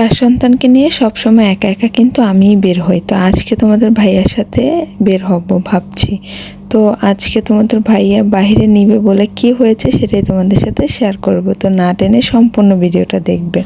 চার সন্তানকে নিয়ে সবসময় একা একা কিন্তু আমিই বের হই। তো আজকে তোমাদের ভাইয়ার সাথে বের হব ভাবছি। তো আজকে তোমাদের ভাইয়া বাইরে নিবে বলে কি হয়েছে সেটাই তোমাদের সাথে শেয়ার করব। তো না টেনে সম্পূর্ণ ভিডিওটা দেখবে।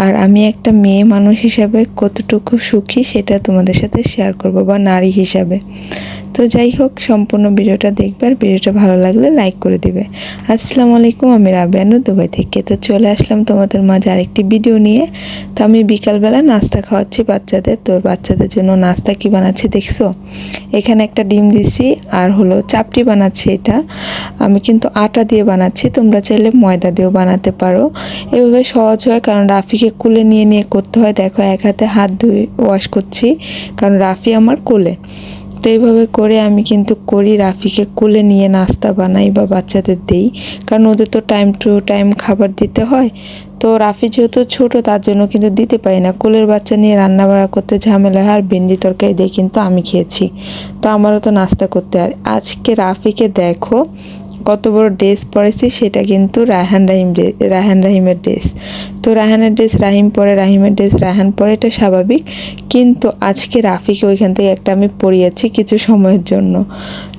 আর আমি একটা মেয়ে মানুষ হিসাবে কতটুকু সুখী সেটা তোমাদের সাথে শেয়ার করব, বা নারী হিসাবে। তো যাই হোক, সম্পূর্ণ ভিডিওটা দেখবে আর ভিডিওটা ভালো লাগলে লাইক করে দিবে। আসসালামু আলাইকুম, আমি রাবেয়ানু দুবাই থেকে। তো চলে আসলাম তোমাদের মাঝে আরেকটি ভিডিও নিয়ে। তো আমি বিকালবেলা নাস্তা খাওয়াচ্ছি বাচ্চাদের। তো বাচ্চাদের জন্য নাস্তা কি বানাচ্ছি দেখছো? এখানে একটা ডিম দিছি আর হলো চাপটি বানাচ্ছি। এটা আমি কিন্তু আটা দিয়ে বানাচ্ছি, তোমরা চাইলে ময়দা দিয়েও বানাতে পারো। এভাবে সহজ হয়, কারণ রাফিকে কোলে নিয়ে নিয়ে করতে হয়। দেখো, এক হাতে হাত ধুয়ে ওয়াশ করছি, কারণ রাফি আমার কোলে। তো এইভাবে করে আমি কিন্তু করি, রাফিকে কোলে নিয়ে নাস্তা বানাই বা বাচ্চাদের দিই, কারণ ওদের তো টাইম টু টাইম খাবার দিতে হয়। তো রাফি যেহেতু ছোট, তার জন্য কিন্তু দিতে পারি না। কোলের বাচ্চা নিয়ে রান্না বাড়া করতে ঝামেলা হয়। আর ভেন্ডি তরকারি দিয়ে কিন্তু আমি খেয়েছি, তো আমারও তো নাস্তা করতে হয়। আজকে রাফিকে দেখো কত বড় ড্রেস পরেছি, সেটা কিন্তু রায়হান রাহিমের ড্রেস। তো রায়হানের ড্রেস রাহিম পরে, রাহিমের ড্রেস রায়হান পরে, এটা স্বাভাবিক। কিন্তু আজকে রাফিকে ওইখান থেকে একটা আমি পরিয়েছি কিছু সময়ের জন্য।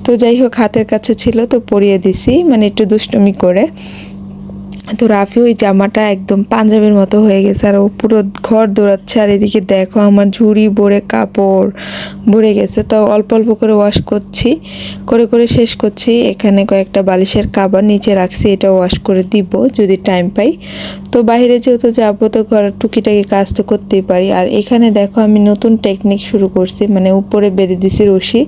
তো যাই হোক, হাতের কাছে ছিল তো পরিয়ে দিছি, মানে একটু দুষ্টুমি করে। তো রাফি ওই জামাটা একদম পাঞ্জাবির মতো হয়ে গেছে, আর ও পুরো ঘর দৌড়াচ্ছে। আর এদিকে দেখো আমার ঝুড়ি ভরে কাপড় ভরে গেছে। তো অল্প অল্প করে ওয়াশ করছি, করে করে শেষ করছি। এখানে কয়েকটা বালিশের কাবার নিচে রাখছি, এটা ওয়াশ করে দিব যদি টাইম পাই। তো বাইরে যেহেতু যাবো, তো ঘরের টুকিটাকি কাজ তো করতেই পারি। আর এখানে দেখো আমি নতুন টেকনিক শুরু করছি, মানে উপরে বেঁধে দিছি রশি।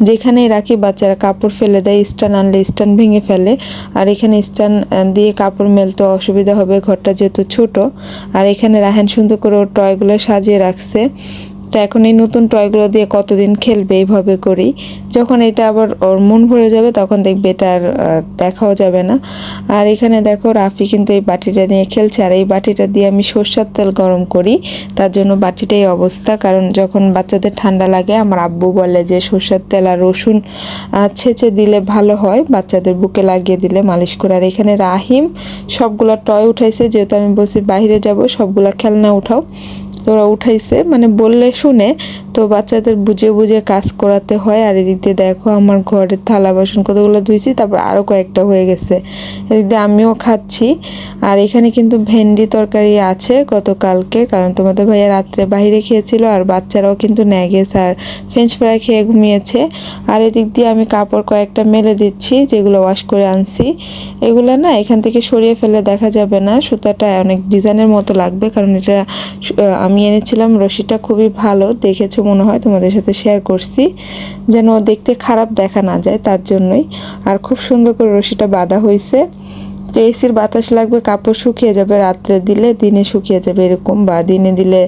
যেখানেই রাখি বাচ্চারা কাপড় ফেলে দেয়, স্ট্যান্ড আনলে স্ট্যান্ড ভেঙে ফেলে। আর এখানে স্ট্যান্ড দিয়ে কাপড় মেলতে অসুবিধা হবে, ঘরটা যেহেতু ছোট। আর এখানে রাহান সুন্দর করে ওর টয়গুলো সাজিয়ে রাখছে। তো এখন এই নতুন টয়গুলো দিয়ে কতদিন খেলবে এইভাবে করেই। যখন এটা আবার ওর মন ভরে যাবে, তখন দেখবে এটা আর দেখাও যাবে না। আর এখানে দেখো রাফি কিন্তু এই বাটিটা নিয়ে খেলছে। আর এই বাটিটা দিয়ে আমি সরষের তেল গরম করি, তার জন্য বাটিটাই অবস্থা। কারণ যখন বাচ্চাদের ঠান্ডা লাগে, আমার আব্বু বলে যে সরষের তেল আর রসুন ছেঁচে দিলে ভালো হয়, বাচ্চাদের বুকে লাগিয়ে দিলে মালিশ করে। আর এখানে রাহিম সবগুলা টয় উঠাইছে, যেহেতু আমি বলছি বাইরে যাব, সবগুলা খেলনা উঠাও। তো ওরা উঠাইছে, মানে বললে শুনে। তো বাচ্চাদের বুঝে বুঝে কাজ করাতে হয়। আর এদিক দিয়ে দেখো আমার ঘরের থালা বাসন কতগুলো ধুইছি, তারপর আরও কয়েকটা হয়ে গেছে। এদিক দিয়ে আমিও খাচ্ছি। আর এখানে কিন্তু ভেন্ডি তরকারি আছে গতকালকে, কারণ তোমাদের ভাইয়া রাত্রে বাইরে খেয়েছিল। আর বাচ্চারাও কিন্তু ন্যাগেস আর ফ্রেঞ্চ ফ্রাই খেয়ে ঘুমিয়েছে। আর এদিক দিয়ে আমি কাপড় কয়েকটা মেলে দিচ্ছি, যেগুলো ওয়াশ করে আনছি। এগুলো না এখান থেকে সরিয়ে ফেলে দেখা যাবে না, সুতাটা অনেক ডিজাইনের মতো লাগবে। কারণ এটা আমি এনেছিলাম, রশিটা খুবই ভালো, দেখেছো মনে হয়, তোমাদের সাথে শেয়ার করছি, যেন দেখতে খারাপ দেখা না যায়, তার জন্যই। আর খুব সুন্দর করে রশিটা বাঁধা হয়েছে। তো এসির বাতাস লাগবে, কাপড় শুকিয়ে যাবে, রাত্রে দিলে দিনে শুকিয়ে যাবে এরকম, বা দিনে দিলে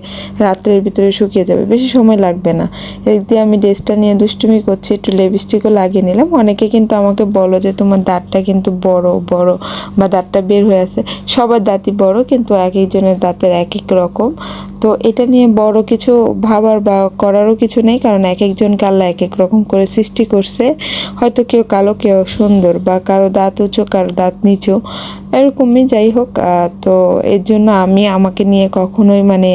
রাত্রের ভিতরে শুকিয়ে যাবে, বেশি সময় লাগবে না। এদিক দিয়ে আমি ড্রেসটা নিয়ে দুষ্টুমি করছি, একটু লিপস্টিকও লাগিয়ে নিলাম। অনেকে কিন্তু আমাকে বলো যে তোমার দাঁতটা কিন্তু বড় বড়, বা দাঁতটা বের হয়ে আছে। সবার দাঁতই বড়, কিন্তু এক একজনের দাঁতের এক এক রকম। তো এটা নিয়ে বড় কিছু ভাবার বা করারও কিছু নেই, কারণ এক একজনকে আল্লাহ এক এক রকম করে সৃষ্টি করছে। হয়তো কেউ কালো, কেউ সুন্দর, বা কারো দাঁত উঁচু, কারো দাঁত নিচু, এরকমই। যাই হোক, তো এর জন্য আমি আমাকে নিয়ে কখনোই মানে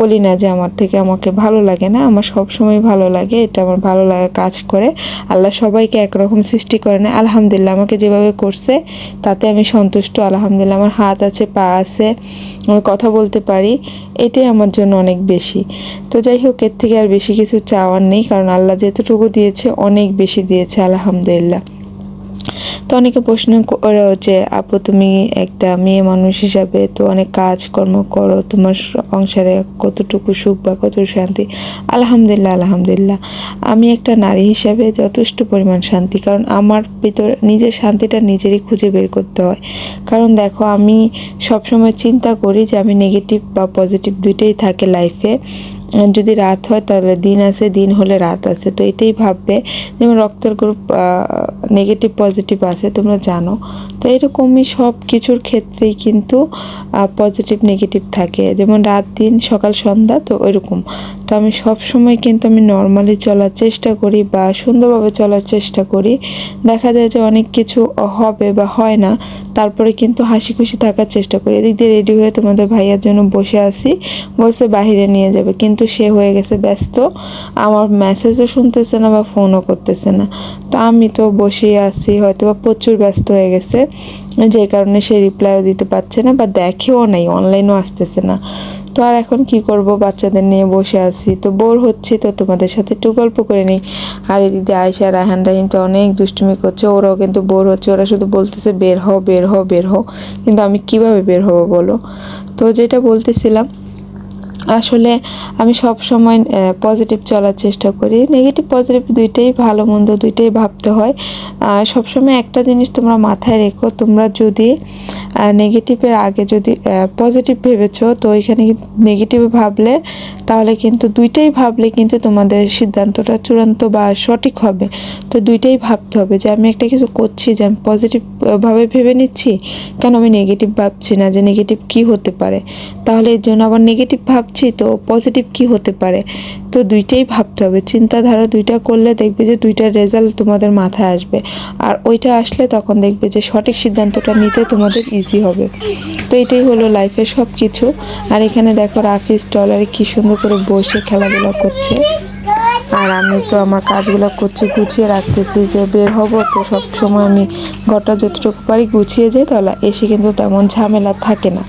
বলি না যে আমার থেকে আমাকে ভালো লাগে না। আমার সব সময় ভালো লাগে, এটা আমার ভালো লাগা কাজ করে। আল্লাহ সবাইকে একরকম সৃষ্টি করে না। আলহামদুলিল্লাহ, আমাকে যেভাবে করছে তাতে আমি সন্তুষ্ট। আলহামদুলিল্লাহ, আমার হাত আছে, পা আছে, আমি কথা বলতে পারি, এটাই আমার জন্য অনেক বেশি। তো যাই হোক, এর থেকে আর বেশি কিছু চাওয়ার নেই, কারণ আল্লাহ যেতটুকু দিয়েছে অনেক বেশি দিয়েছে, আলহামদুলিল্লাহ। তো অনেকে প্রশ্ন করে যে আপু, তুমি একটা মেয়ে মানুষ হিসাবে তো অনেক কাজকর্ম করো, তোমার সংসারে কতটুকু সুখ বা কতটুকু শান্তি? আলহামদুলিল্লাহ, আলহামদুলিল্লাহ, আমি একটা নারী হিসাবে যথেষ্ট পরিমাণ শান্তি। কারণ আমার ভিতর নিজের শান্তিটা নিজেরই খুঁজে বের করতে হয়। কারণ দেখো, আমি সবসময় চিন্তা করি যে আমি নেগেটিভ বা পজিটিভ দুইটাই থাকে লাইফে। যদি রাত হয় তাহলে দিন আছে, দিন হলে রাত আছে। তো এটাই ভাববে, যেমন রক্তের গ্রুপ নেগেটিভ পজিটিভ আছে, তোমরা জানো। তো এরকমই সব কিছুর ক্ষেত্রেই কিন্তু পজিটিভ নেগেটিভ থাকে, যেমন রাত দিন সকাল সন্ধ্যা, তো ওইরকম। তো আমি সব সময় কিন্তু আমি নর্মালি চলার চেষ্টা করি বা সুন্দরভাবে চলার চেষ্টা করি। দেখা যায় যে অনেক কিছু হবে বা হয় না, তারপরে কিন্তু হাসি খুশি থাকার চেষ্টা করি। এদিক দিয়ে রেডি হয়ে তোমাদের ভাইয়ার জন্য বসে আছি, বলছে বাহিরে নিয়ে যাবে, কিন্তু সে হয়ে গেছে ব্যস্ত, আমার মেসেজও শুনতেছে না বা ফোনও করতেছে না। তো আমি তো বসেই আছি, হয়তো বা প্রচুর ব্যস্ত হয়ে গেছে, যে কারণে সে রিপ্লাইও দিতে পারছে না বা দেখেও নাই, অনলাইনও আসতেছে না। তো আর এখন কি করব, বাচ্চাদের নিয়ে বসে আছি, তো বোর হচ্ছি, তো তোমাদের সাথে একটু গল্প করে নিই। আর এদিকে আয়শা রায়হান রাহিম তো অনেক দুষ্টুমি করছে, ওরাও কিন্তু বোর হচ্ছে, ওরা শুধু বলতেছে বের হও বের হও বের হও, কিন্তু আমি কিভাবে বের হব বলো। তো যেটা বলতেছিলাম, আসলে আমি সব সময় পজিটিভ চলার চেষ্টা করি। নেগেটিভ পজিটিভ দুইটাই, ভালো মন্দ দুইটাই ভাবতে হয়। সব সময় একটা জিনিস তোমরা মাথায় রেখো, তোমরা যদি নেগেটিভের আগে যদি পজিটিভ ভেবেছো, তো এখানে নেগেটিভে ভাবলে তাহলে কিন্তু দুইটাই ভাবলে কিন্তু তোমাদের সিদ্ধান্তটা চূড়ান্ত বা সঠিক হবে। তো দুইটাই ভাবতে হবে যে আমি একটা কিছু করছি, যে আমি পজিটিভভাবে ভেবে নিচ্ছি, কেন আমি নেগেটিভ ভাবছি না, যে নেগেটিভ কী হতে পারে, তাহলে এর জন্য আবার নেগেটিভ ভাবছি, তো পজিটিভ কী হতে পারে। তো দুইটাই ভাবতে হবে, চিন্তাধারা দুইটা করলে দেখবে যে দুইটার রেজাল্ট তোমাদের মাথায় আসবে, আর ওইটা আসলে তখন দেখবে যে সঠিক সিদ্ধান্তটা নিতে তোমাদের ইজি হবে। তো এটাই হলো লাইফের সব কিছু। আর এখানে দেখো রাফি স্টলারে কী সুন্দর করে বসে খেলাধুলা করছে, আর আমি তো আমার কাজগুলো করছি, গুছিয়ে রাখতেছি, যে বের হব, তো সব সময় আমি ঘরটা যতটুকু পারি গুছিয়ে যাই, তাহলে এসে কিন্তু তেমন ঝামেলা থাকে না।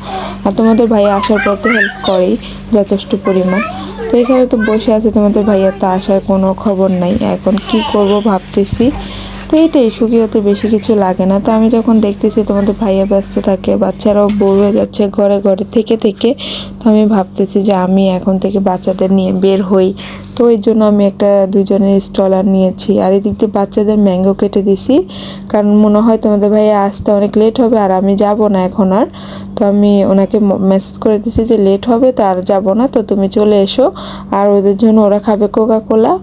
আর তোমাদের ভাই আসার পর তো হেল্প করেই যথেষ্ট পরিমাণ। তো এখানে তো বসে আছে, তোমাদের ভাইয়ার তো আসার কোনো খবর নাই, এখন কি করব ভাবতেছি। তো এইটাই, সুখী হতে বেশি কিছু লাগে না। তো আমি যখন দেখতেছি তোমাদের ভাইয়া ব্যস্ত থাকে, বাচ্চারাও বোর হয়ে যাচ্ছে ঘরে ঘরে থেকে থেকে, তো আমি ভাবতেছি যে আমি এখন থেকে বাচ্চাদের নিয়ে বের হই। তো এর জন্য আমি একটা দুজনের স্টলার নিয়েছি, আর এদিক দিয়ে বাচ্চাদের ম্যাঙ্গো কেটে দিছি, কারণ মনে হয় তোমাদের ভাইয়া আসতে অনেক লেট হবে আর আমি যাব না এখন আর। তো আমি ওনাকে মেসেজ করে দিছি যে লেট হবে, তো আর যাবো না, তো তুমি চলে এসো, আর ওদের জন্য ওরা খাবে কোকা কোলা,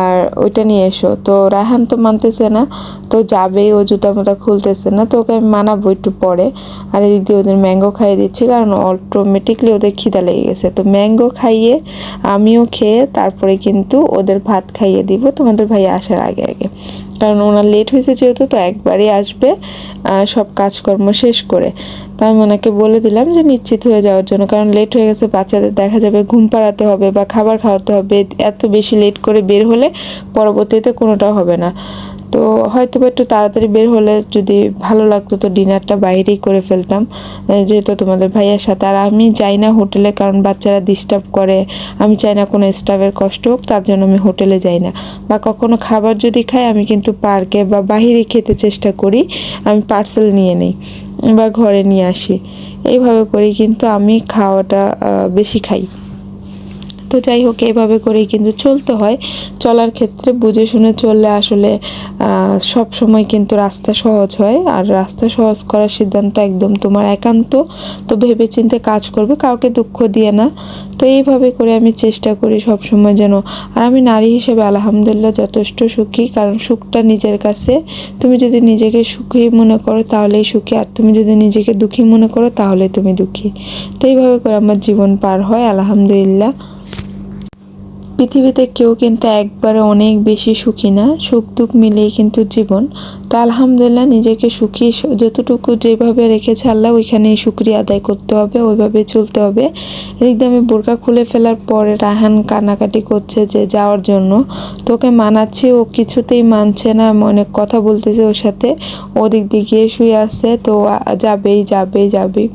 আর ওইটা নিয়ে এসো। তো রায়হান তো মানতেছে না, তো যাবেই, ও জুতা মুতা খুলতেছে না, তো ওকে আমি মানাবো একটু পরে। আর এদিক দিয়ে ওদের ম্যাঙ্গো খাইয়ে দিচ্ছি, কারণ অটোমেটিকলি ওদের খিদা লেগে গেছে। তো ম্যাঙ্গো খাইয়ে আমিও খেয়ে তারপরে কিন্তু ওদের ভাত খাইয়ে দিব তোমাদের ভাই আসার আগে আগে, কারণ ওনার লেট হয়েছে যেহেতু, তো একবারই আসবে সব কাজকর্ম শেষ করে। তো আমি ওনাকে বলে দিলাম যে নিশ্চিত হয়ে যাওয়ার জন্য, কারণ লেট হয়ে গেছে, বাচ্চাদের দেখা যাবে ঘুম পাড়াতে হবে বা খাবার খাওয়াতে হবে, এত বেশি লেট করে বের হলে পরবর্তীতে কোনোটা হবে না। তো হয়তো বা একটু তাড়াতাড়ি বের হলে যদি ভালো লাগতো, তো ডিনারটা বাইরেই করে ফেলতাম, যেহেতু তোমাদের ভাইয়ের সাথে। আর আমি যাই না হোটেলে, কারণ বাচ্চারা ডিস্টার্ব করে, আমি চাই না কোনো স্টাফের কষ্ট হোক, তার জন্য আমি হোটেলে যাই না। বা কখনো খাবার যদি খাই, আমি কিন্তু পার্কে বা বাহিরে খেতে চেষ্টা করি, আমি পার্সেল নিয়ে নিই বা ঘরে নিয়ে আসি, এইভাবে করি কিন্তু আমি খাওয়াটা বেশি খাই। তো যাই হোক, এভাবে করেই কিন্তু চলতে হয়। চলার ক্ষেত্রে বুঝে শুনে চললে আসলে সব সময় কিন্তু রাস্তা সহজ হয়, আর রাস্তা সহজ করার সিদ্ধান্ত একদম তোমার একান্ত। তো ভেবেচিন্তে কাজ করবে, কাউকে দুঃখ দিয়ে না। তো এইভাবে করে আমি চেষ্টা করি সব সময় যেন। আর আমি নারী হিসেবে আলহামদুলিল্লাহ যথেষ্ট সুখী, কারণ সুখটা নিজের কাছে। তুমি যদি নিজেকে সুখী মনে করো তাহলেই সুখী, আর তুমি যদি নিজেকে দুঃখী মনে করো তাহলে তুমি দুঃখী। তো এইভাবে করে আমার জীবন পার হয় আলহামদুলিল্লাহ। পৃথিবীতে কেউ কিন্তু একবারে অনেক বেশি সুখী না, সুখ দুঃখ মিলেই কিন্তু জীবন। তো আলহামদুলিল্লাহ নিজেকে সুখী যতটুকু যেভাবে রেখেছে আল্লাহ, ওইখানেই শুকরিয়া আদায় করতে হবে, ওইভাবে চলতে হবে। এদিক দিয়ে আমি বোরকা খুলে ফেলার পরে রায়হান কান্নাকাটি করছে যে যাওয়ার জন্য, তোকে মানাচ্ছি, ও কিছুতেই মানছে না, আমি অনেক কথা বলতেছে ওর সাথে, ওদিক দিয়ে গিয়ে শুয়ে আসছে, তো যাবেই যাবেই যাবেই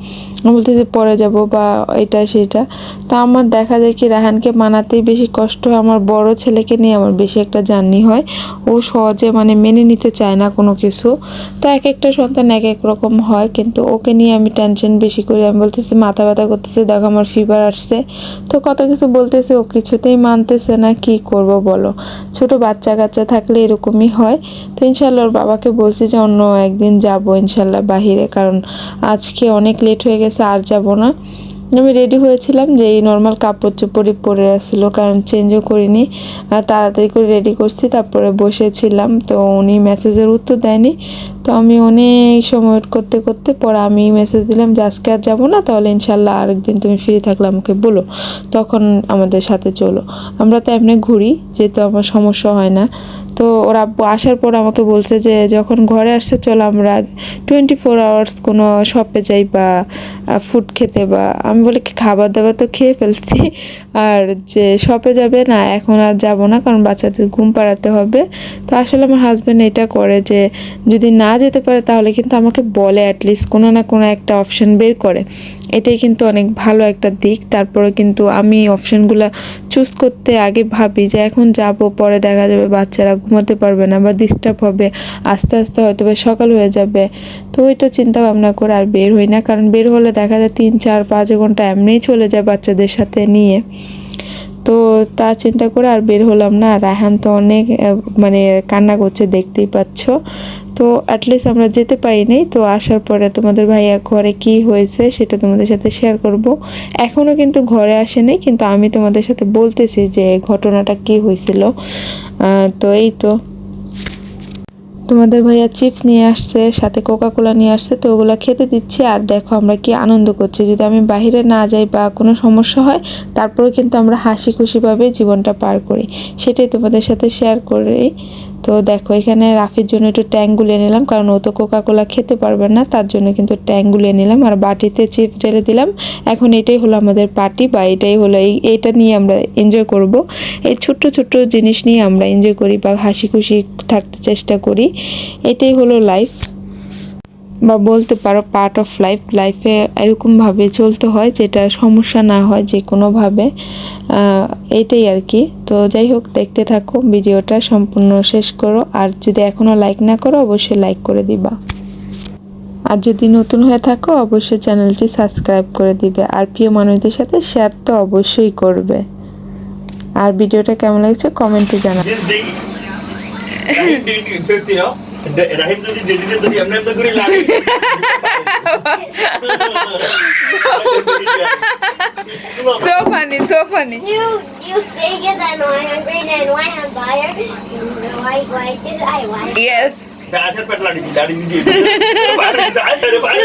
বলতেছে পরে যাব বা এটা সেটা। তো আমার দেখা যায় কি রায়হানকে মানাতেই বেশি কষ্ট হয়, আমার বড় ছেলেকে নিয়ে আমার বেশি একটা জার্নি হয়, ও সহজে মানে মেনে নিতে চায় না কোনো কিছু। তো এক একটা সন্তান এক এক রকম হয়, কিন্তু ওকে নিয়ে আমি টেনশন বেশি করি। আমি বলতেছি মাথা ব্যথা করতেছে, দেখো আমার ফিভার আসছে, তো কত কিছু বলতেছে, ও কিছুতেই মানতেছে না, কি করব বলো। ছোট বাচ্চা কাচ্চা থাকলে এরকমই হয়। তো ইনশাল্লাহ ওর বাবাকে বলছি যে অন্য একদিন যাবো ইনশাল্লাহ বাহিরে, কারণ আজকে অনেক লেট হয়ে গেছে, আর যাব না। আমি রেডি হয়েছিলাম যে এই নর্মাল কাপড় চোপড়ই পরে আসছিলো, কারণ চেঞ্জও করিনি, তাড়াতাড়ি করে রেডি করছি, তারপরে বসেছিলাম। তো উনি মেসেজের উত্তর দেয়নি, তো আমি অনেক সময় ওয়েট করতে করতে পরে আমি মেসেজ দিলাম যে আজকে আর যাবো না, তাহলে ইনশাল্লাহ আরেকদিন তুমি ফ্রি থাকলে আমাকে বলো, তখন আমাদের সাথে চলো। আমরা তো এমনি ঘুরি, যেহেতু আমার সমস্যা হয় না। তো ওর আব্বু আসার পর আমাকে বলছে যে যখন ঘরে আসছে চলো আমরা 24 আওয়ার্স কোনো শপে যাই বা ফুড খেতে, বা আমি বলি কি খাবার দাবার তো খেয়ে ফেলছি, আর যে শপে যাবে না এখন আর যাব না, কারণ বাচ্চাদের ঘুম পাড়াতে হবে। তো আসলে আমার হাজব্যান্ড এটা করে যে যদি না যেতে পারে তাহলে কিন্তু আমাকে বলে, অ্যাটলিস্ট কোনো না কোনো একটা অপশান বের করে। এটাই কিন্তু অনেক ভালো একটা দিক। তারপরে কিন্তু আমি অপশানগুলো চুজ করতে আগে ভাবি যে এখন যাব, পরে দেখা যাবে বাচ্চারা ঘুমাতে পারবে না বা ডিস্টার্ব হবে, আস্তে আস্তে হয়তো বা সকাল হয়ে যাবে। তো ওইটা চিন্তা ভাবনা করে আর বের হই না, কারণ বের হলে দেখা যায় 3-4-5 ঘন্টা এমনিই চলে যায় বাচ্চাদের সাথে নিয়ে। তো তা চিন্তা করে আর বের হলাম না। রায়হান তো অনেক মানে কান্না করছে, দেখতেই পাচ্ছ। তো অ্যাটলিস্ট আমরা যেতে পারিনি। তো আসার পরে তোমাদের ভাইয়া ঘরে কি হয়েছে সেটা তোমাদের সাথে শেয়ার করব। এখনও কিন্তু ঘরে আসেনি, কিন্তু আমি তোমাদের সাথে বলতেছি যে ঘটনাটা কি হয়েছিল। তো এই তো তোমাদের ভাইয়া চিপস নিয়ে আসছে, সাথে কোকা কোলা নিয়ে আসছে, তো ওগুলো খেতে দিচ্ছি। আর দেখো আমরা কি আনন্দ করছি। যদি আমি বাইরে না যাই বা কোনো সমস্যা হয়, তারপরেও কিন্তু আমরা হাসি খুশিভাবে জীবনটা পার করি, সেটাই তোমাদের সাথে শেয়ার করি। তো দেখো এখানে রাফির জন্য একটু ট্যাং গুলিয়ে নিলাম, কারণ ও তো কোকা কোলা খেতে পারবে না, তার জন্য কিন্তু ট্যাং গুলিয়ে নিলাম। আর বাটিতে চিপস ঢেলে দিলাম। এখন এটাই হলো আমাদের পার্টি, বা এটাই হলো এইটা নিয়ে আমরা এনজয় করব। এই ছোট্ট ছোট্ট জিনিস নিয়ে আমরা এনজয় করি বা হাসি খুশি থাকতে চেষ্টা করি। এটাই হলো লাইফ, বা বলতে পারো পার্ট অফ লাইফ। লাইফে এরকমভাবে চলতে হয় যেটা সমস্যা না হয় যে কোনোভাবে, এইটাই আর কি। তো যাই হোক, দেখতে থাকো ভিডিওটা সম্পূর্ণ শেষ করো। আর যদি এখনও লাইক না করো অবশ্যই লাইক করে দিবা। আর যদি নতুন হয়ে থাকো অবশ্যই চ্যানেলটি সাবস্ক্রাইব করে দিবে। আর প্রিয় মানুষদের সাথে শেয়ার তো অবশ্যই করবে। আর ভিডিওটা কেমন লাগছে কমেন্টে জানাবে। Rahim did it first, you know. Rahim did it, तो हमने तो पूरी लाड़ी। So funny, so funny. You say it and why I'm tired. Why did why? Yes. आचार पर लाड़ी दी बाहर से आचार बाहर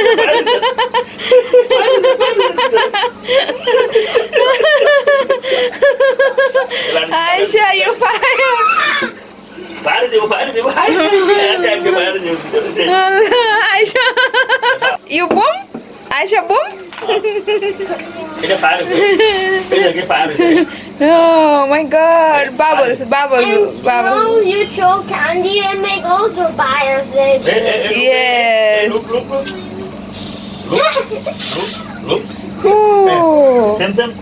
Aisha, you fire. बाहर दे बाहर Aisha. You boom? Aisha boom? এটা পার এটা পার Oh my god. Bubbles, And bubbles, bubbles. so you throw candy and make also fires. Yes. look Ooh.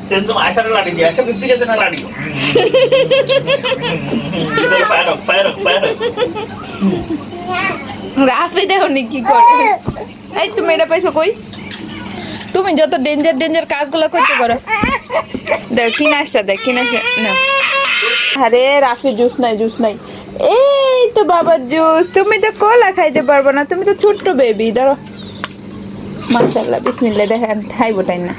Same आचार लाड़ी दी आशा कितनी कहते ना लाड़ी पैर রাফি দেখো নি কি করে। এই তুমি এটা পাইছো কই? তুমি যত ডেঞ্জার কাজগুলো করতে পারো। দেখ কি নাচটা, দেখ কি নাচটা না। আরে রাফি জুস নাই। এই তো বাবার জুস। তুমি তো কোলা খাইতে পারবে না, তুমি তো ছোট্ট বেবি। ধরো। মাশাআল্লাহ, বিসমিল্লাহ, দেখেন খাইবো তাই না।